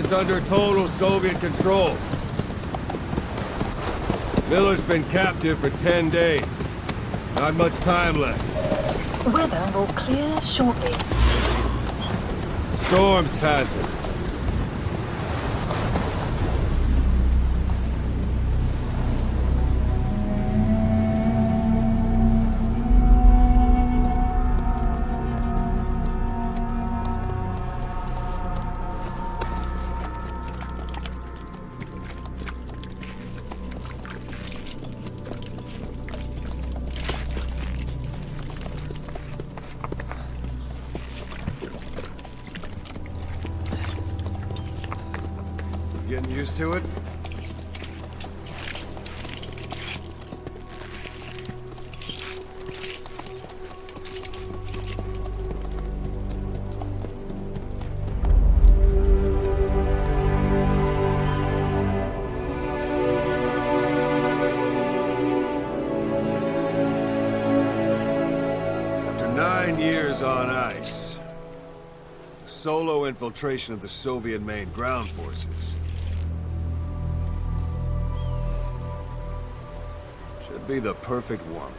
is under total Soviet control. Miller's been captive for 10 days. Not much time left. Weather will clear shortly. Storm's passing. Getting used to it? After 9 years on ice, solo infiltration of the Soviet main ground forces should be the perfect warm-up.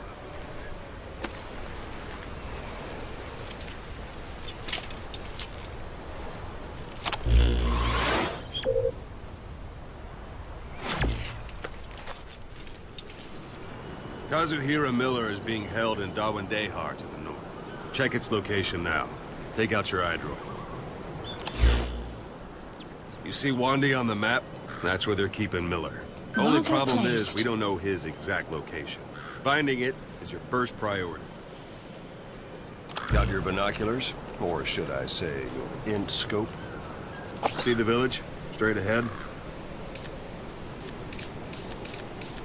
Kazuhira Miller is being held in Dawandehar to the north. Check its location now. Take out your eye droid. You see Wandy on the map? That's where they're keeping Miller. Only problem is, we don't know his exact location. Finding it is your first priority. Got your binoculars? Or should I say, your int scope? See the village? Straight ahead?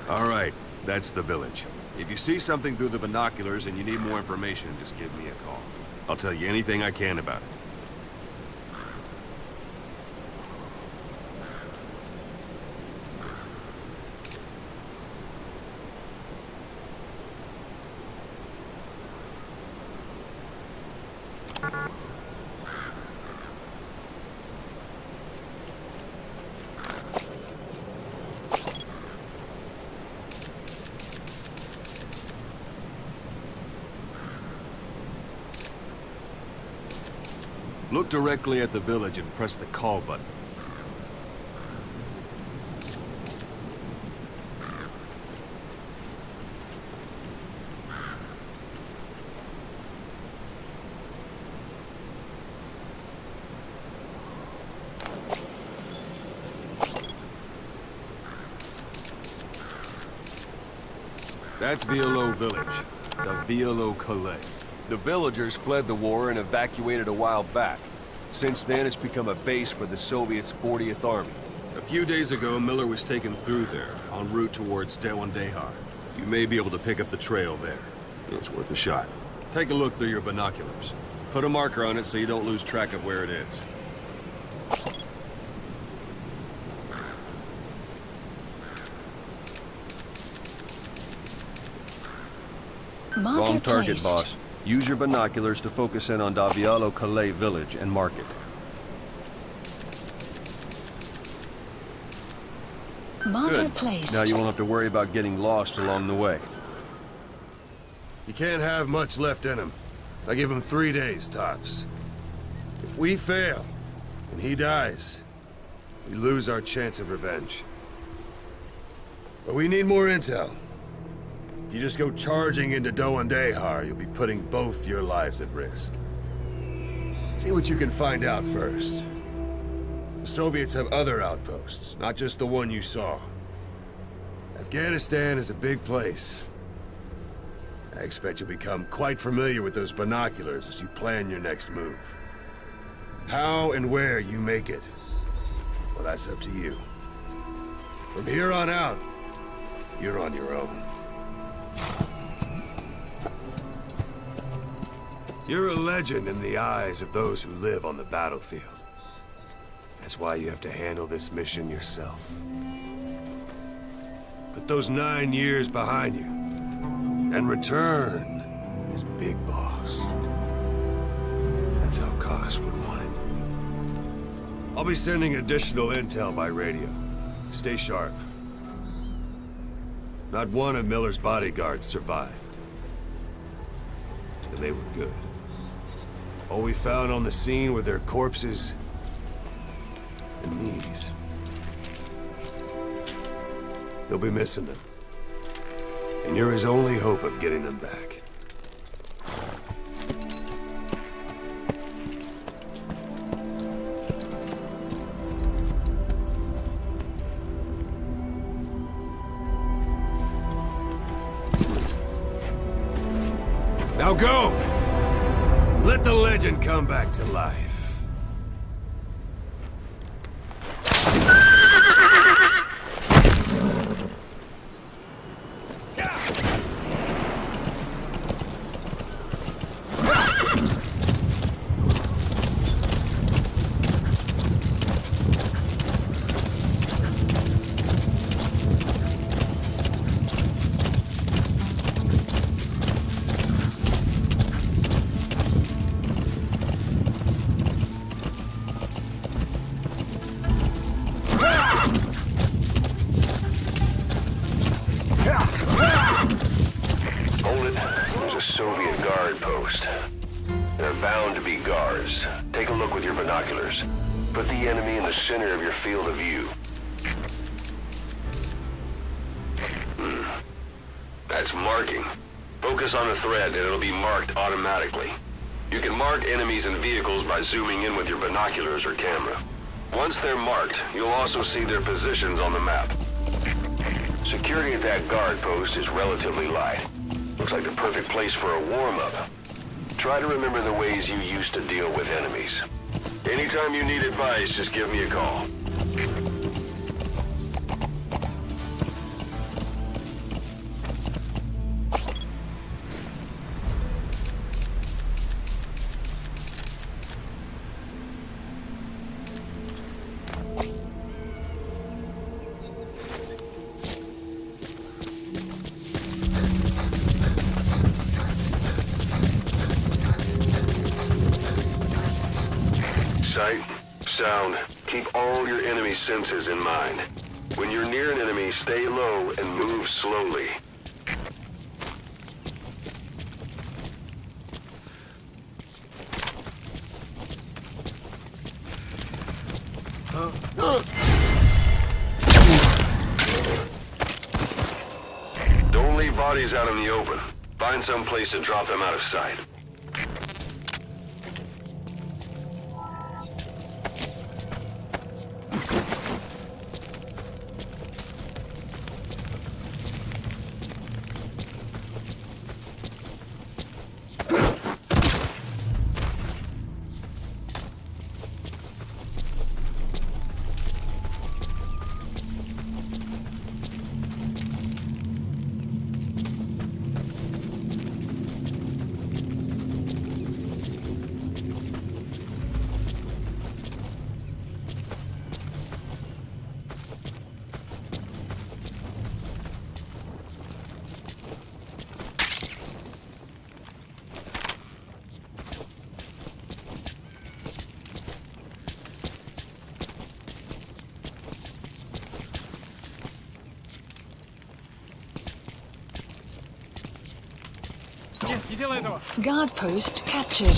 All right, that's the village. If you see something through the binoculars and you need more information, just give me a call. I'll tell you anything I can about it. Look directly at the village and press the call button. That's Violo Village, the Violo Calais. The villagers fled the war and evacuated a while back. Since then, it's become a base for the Soviets' 40th Army. A few days ago, Miller was taken through there, en route towards Dawandehar. You may be able to pick up the trail there. It's worth a shot. Take a look through your binoculars. Put a marker on it so you don't lose track of where it is. Wrong target, boss. Use your binoculars to focus in on Davialo Calais village and mark it. Good. Now you won't have to worry about getting lost along the way. You can't have much left in him. I give him 3 days, tops. If we fail, and he dies, we lose our chance of revenge. But we need more intel. If you just go charging into Dawandehar, you'll be putting both your lives at risk. See what you can find out first. The Soviets have other outposts, not just the one you saw. Afghanistan is a big place. I expect you'll become quite familiar with those binoculars as you plan your next move. How and where you make it, well, that's up to you. From here on out, you're on your own. You're a legend in the eyes of those who live on the battlefield. That's why you have to handle this mission yourself. Put those 9 years behind you, and return as Big Boss. That's how Koss would want it. I'll be sending additional intel by radio. Stay sharp. Not one of Miller's bodyguards survived. And they were good. All we found on the scene were their corpses and these. He'll be missing them. And you're his only hope of getting them back. Now go! Let the legend come back to life. Take a look with your binoculars. Put the enemy in the center of your field of view. That's marking. Focus on a thread and it'll be marked automatically. You can mark enemies and vehicles by zooming in with your binoculars or camera. Once they're marked, you'll also see their positions on the map. Security at that guard post is relatively light. Looks like the perfect place for a warm-up. Try to remember the ways you used to deal with enemies. Anytime you need advice, just give me a call. Sight, sound, keep all your enemy senses in mind. When you're near an enemy, stay low and move slowly. Don't leave bodies out in the open. Find some place to drop them out of sight. Guard post captured.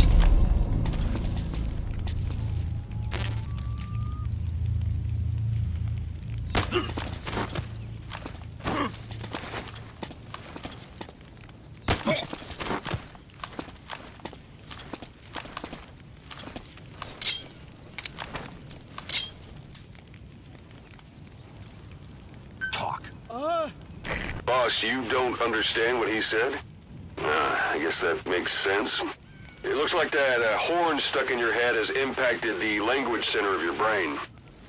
Boss, you don't understand what he said? I guess that makes sense. It looks like that horn stuck in your head has impacted the language center of your brain.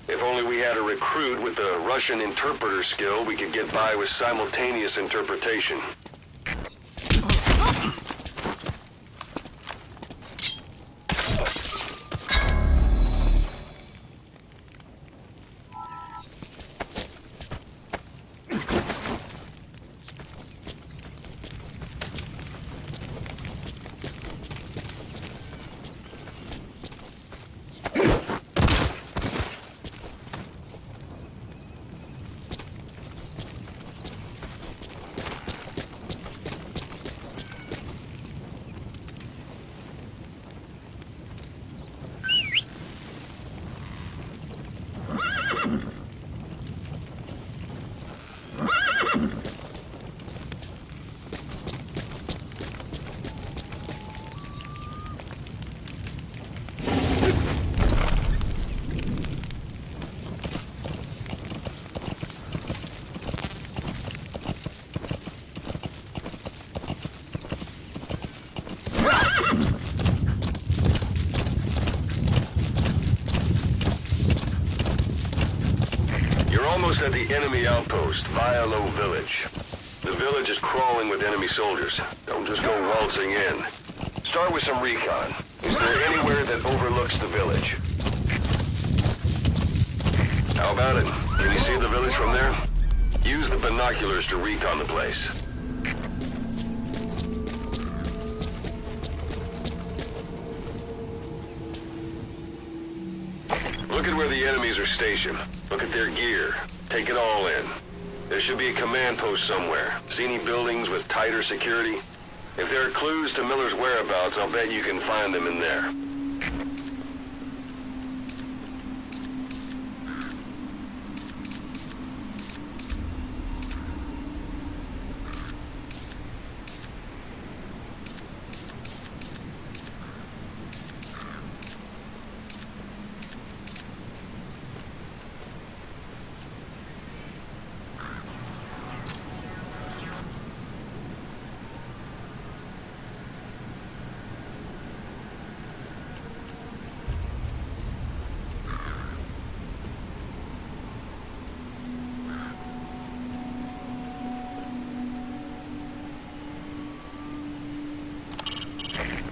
If only we had a recruit with the Russian interpreter skill, we could get by with simultaneous interpretation. almost at the enemy outpost, Vialo Village. The village is crawling with enemy soldiers. Don't just go waltzing in. Start with some recon. Is there anywhere that overlooks the village? How about it? Can you see the village from there? Use the binoculars to recon the place. Look at where the enemies are stationed. Look at their gear. Take it all in. There should be a command post somewhere. See any buildings with tighter security? If there are clues to Miller's whereabouts, I'll bet you can find them in there.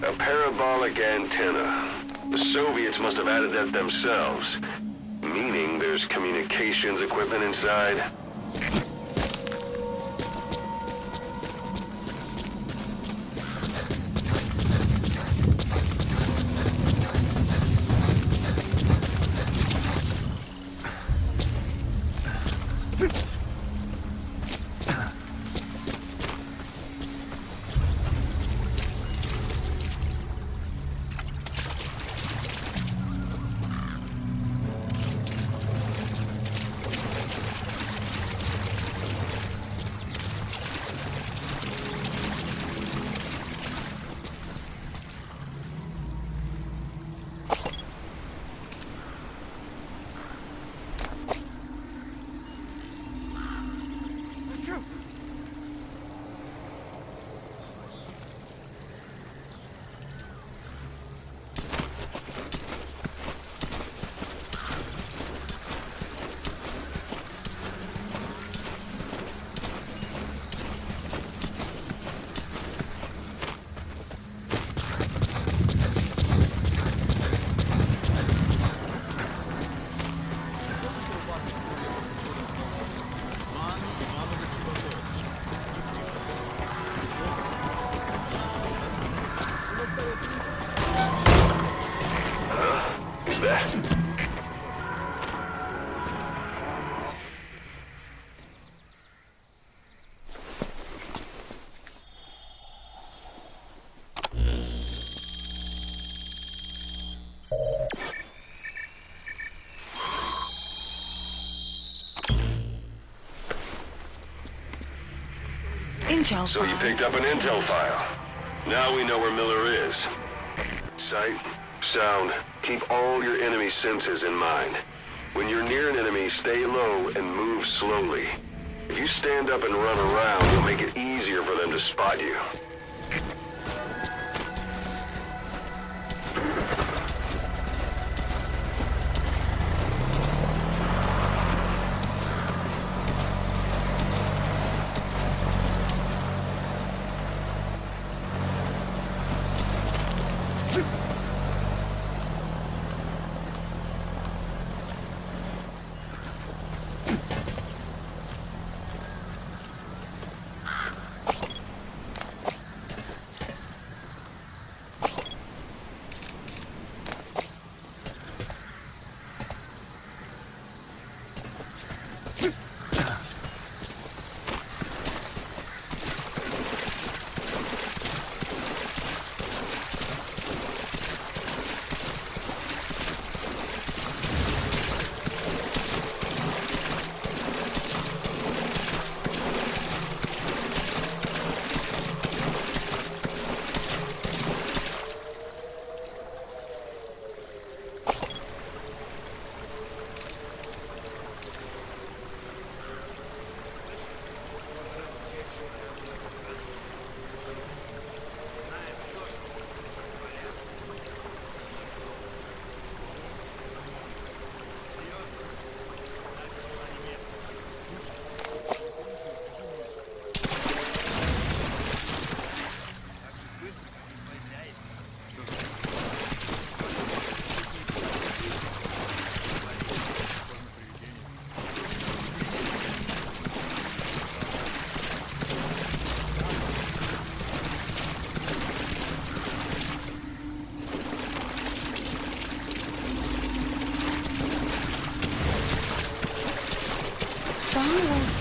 A parabolic antenna. The Soviets must have added that themselves. Meaning there's communications equipment inside. Intel So you picked up an intel file. Now we know where Miller is. Sight, sound, keep all your enemy senses in mind. When you're near an enemy, stay low and move slowly. If you stand up and run around, you'll make it easier for them to spot you.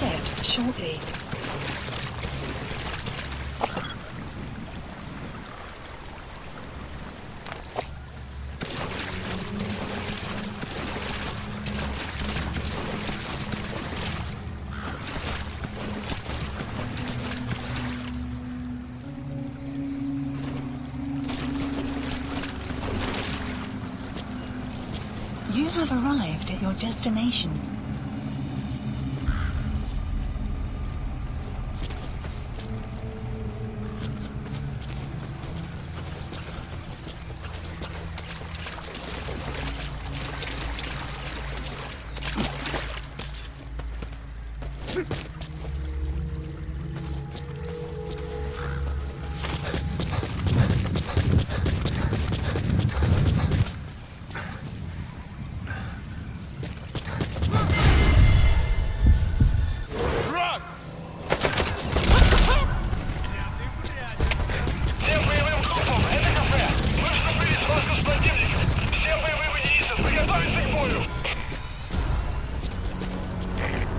set shortly. You have arrived at your destination.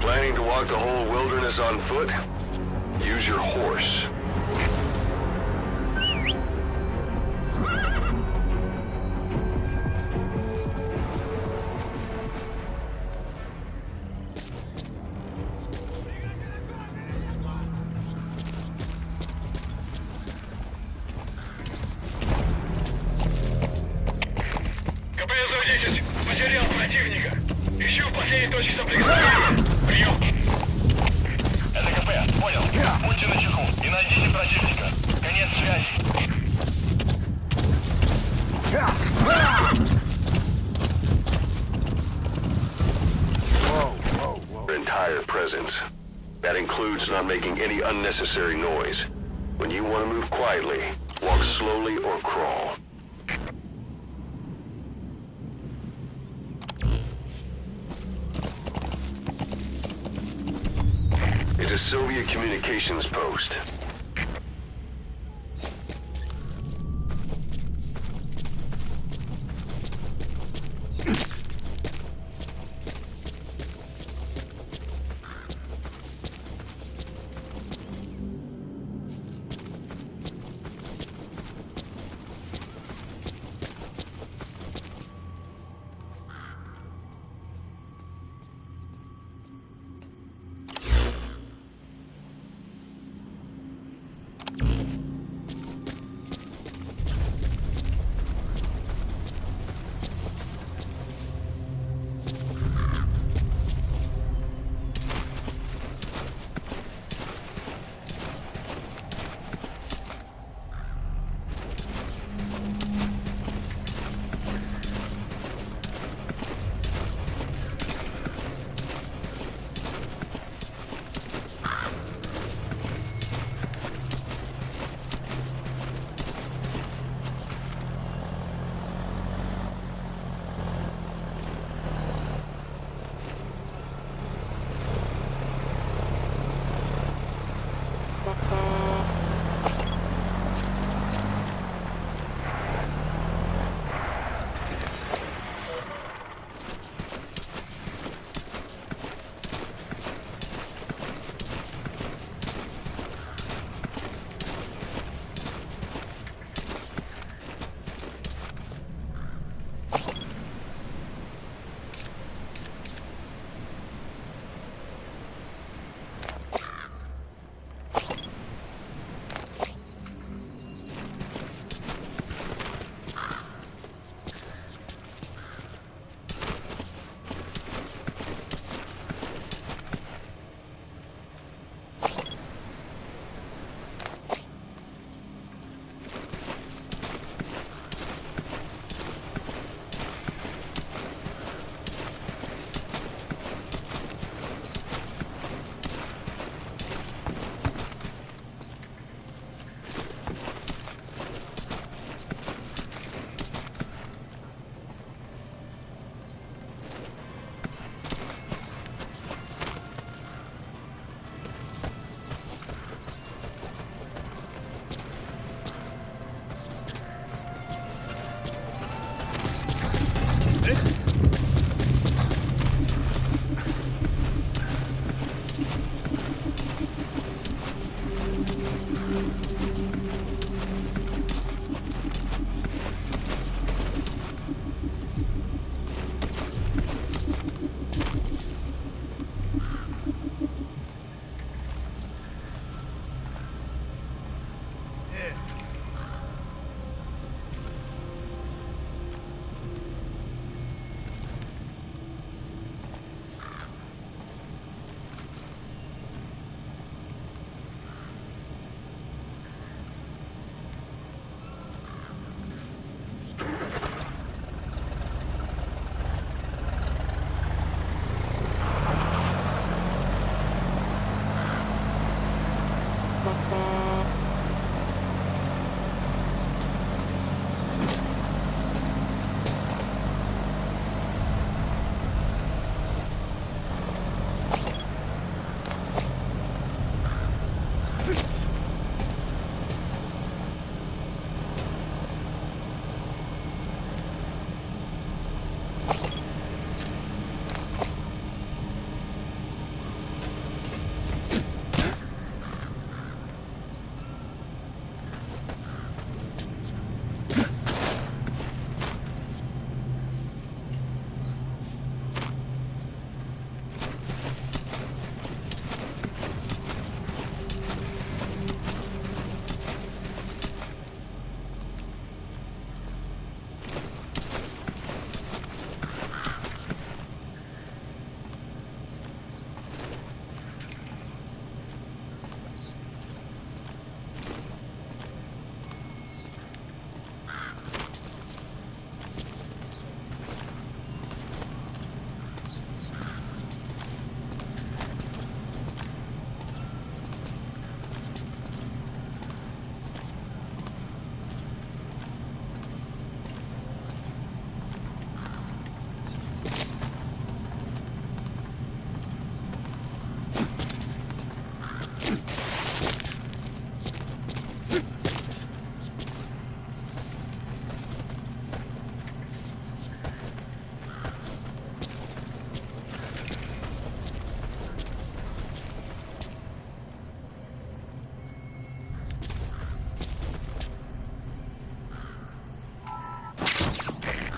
Planning to walk the whole wilderness on foot? Use your horse. КПС-10, потерял противника. Ищу в последней точке соприкосновения. Прием. Это КП, понял. Будьте начеку и найдите противника. Конец связи. Your entire presence. That includes not making any unnecessary noise. When you want to move quietly, walk slowly or crawl. It's a Soviet communications post.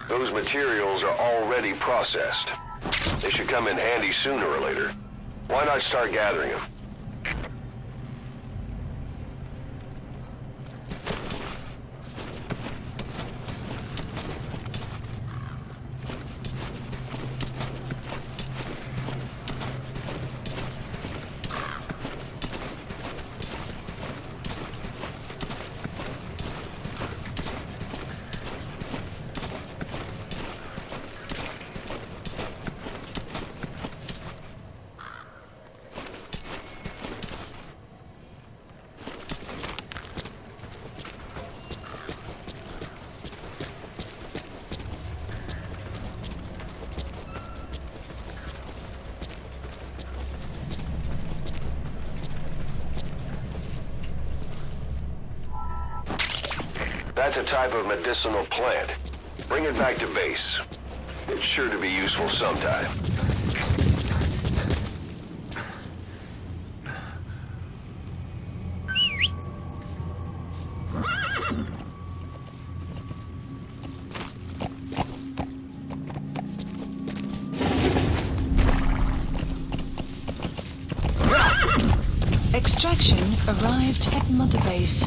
Those materials are already processed. They should come in handy sooner or later. Why not start gathering them? That's a type of medicinal plant. Bring it back to base. It's sure to be useful sometime. Extraction arrived at Mother Base.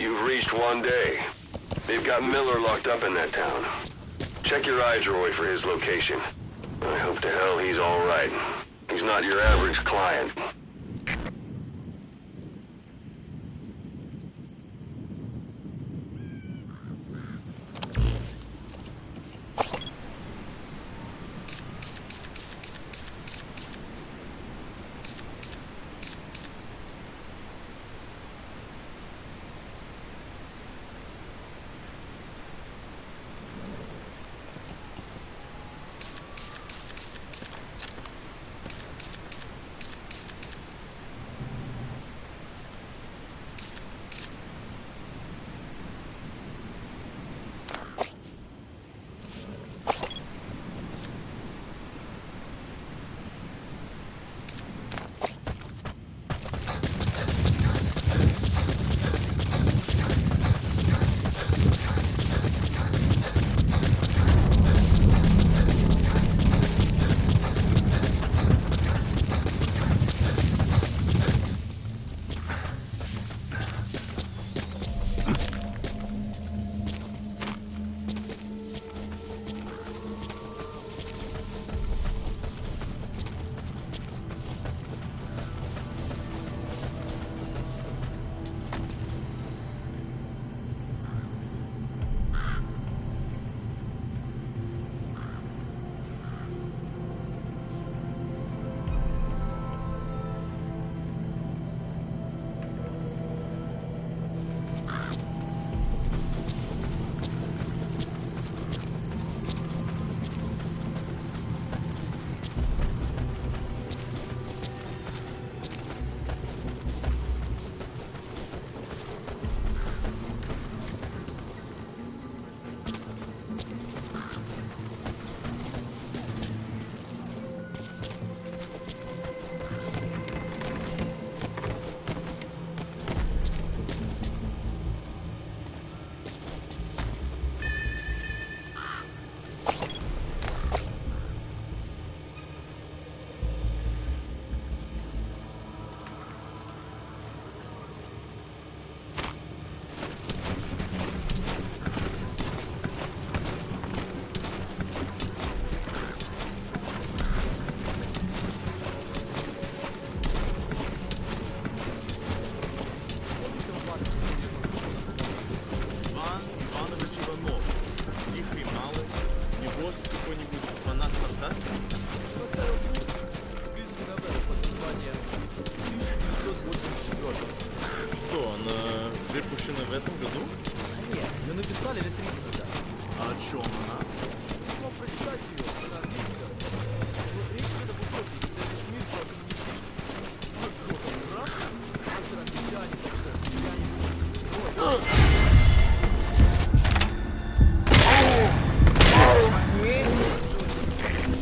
You've reached 1 day. They've got Miller locked up in that town. Check your iDroid for his location. I hope to hell he's all right. He's not your average client.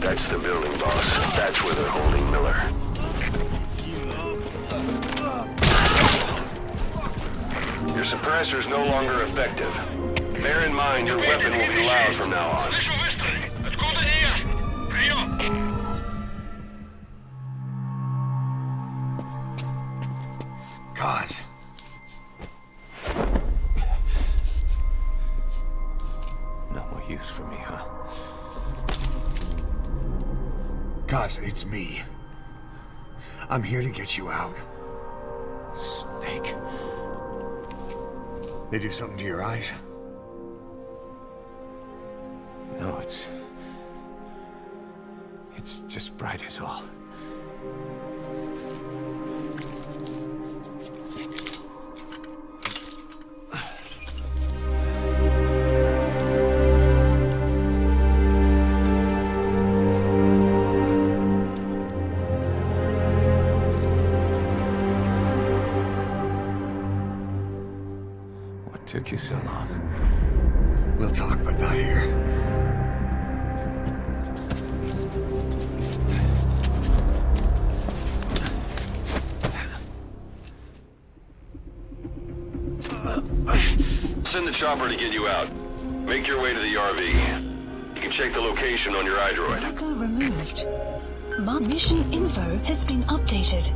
That's the building, boss. That's where they're holding Miller. Your suppressor's no longer effective. Bear in mind your weapon will be loud from now on. God. No more use for me, huh? Cause it's me. I'm here to get you out. Snake. They do something to your eyes? No, it's just bright as all. What took you so long? We'll talk, but not here. Send the chopper to get you out. Make your way to the RV. You can check the location on your iDroid. Cargo removed. My mission info has been updated.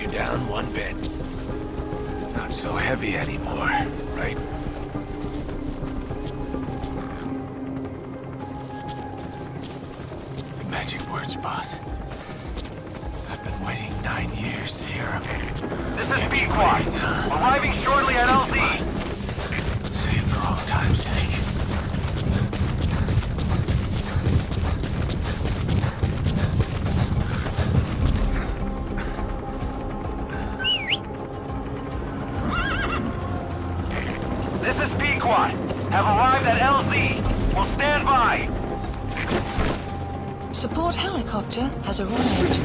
you down one bit. Not so heavy anymore, right? Magic words, boss. I've been waiting 9 years to hear them. This is B-Quad. Arriving shortly at LZ. Save for all time's sake. This is B-Quad. Have arrived at LZ. Will stand by. Support helicopter has arrived.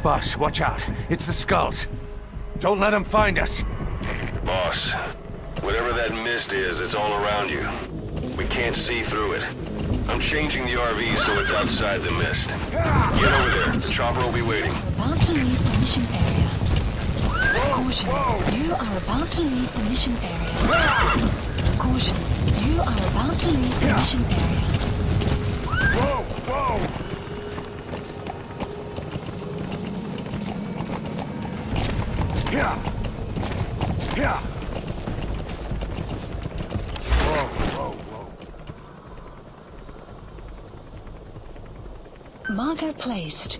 Boss, watch out. It's the skulls. Don't let them find us. Boss, whatever that mist is, it's all around you. We can't see through it. I'm changing the RV so it's outside the mist. Get over there. The chopper will be waiting. About to leave the mission area. Caution. You are about to leave the mission area. Caution. You are about to leave the mission area. Whoa! Whoa! Yeah! Yeah! Whoa, whoa, whoa. Marker placed.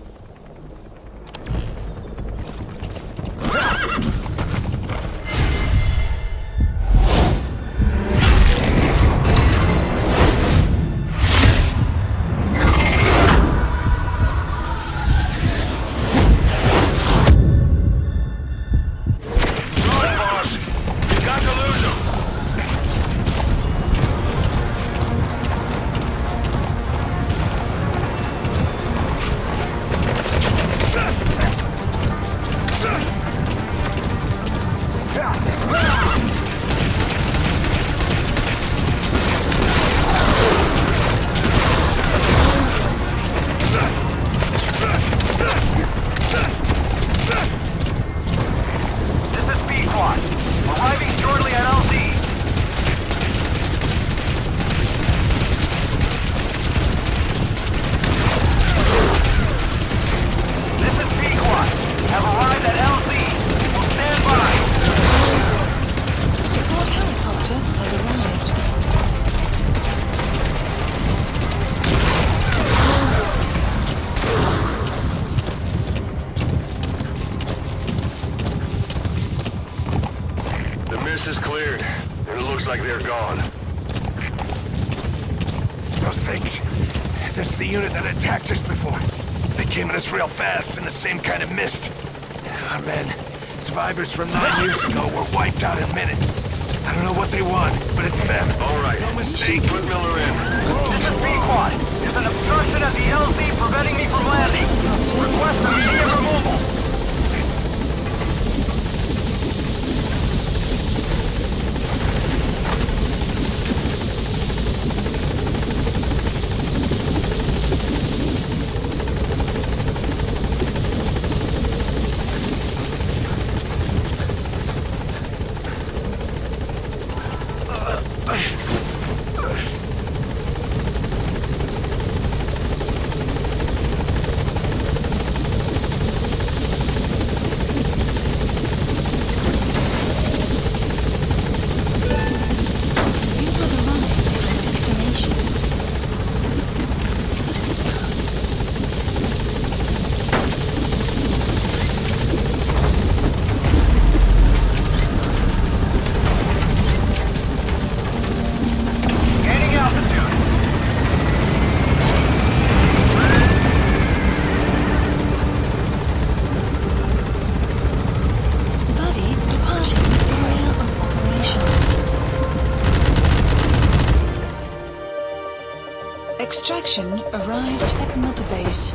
Is cleared, and it looks like they're gone. Those things. That's the unit that attacked us before. They came at us real fast in the same kind of mist. Our men, survivors from 9 years ago, were wiped out in minutes. I don't know what they want, but it's them. All right. No mistake. Put Miller in. This is B-Quad. There's an obstruction at the LZ preventing me from landing. Request immediate removal. Extraction arrived at Mother Base.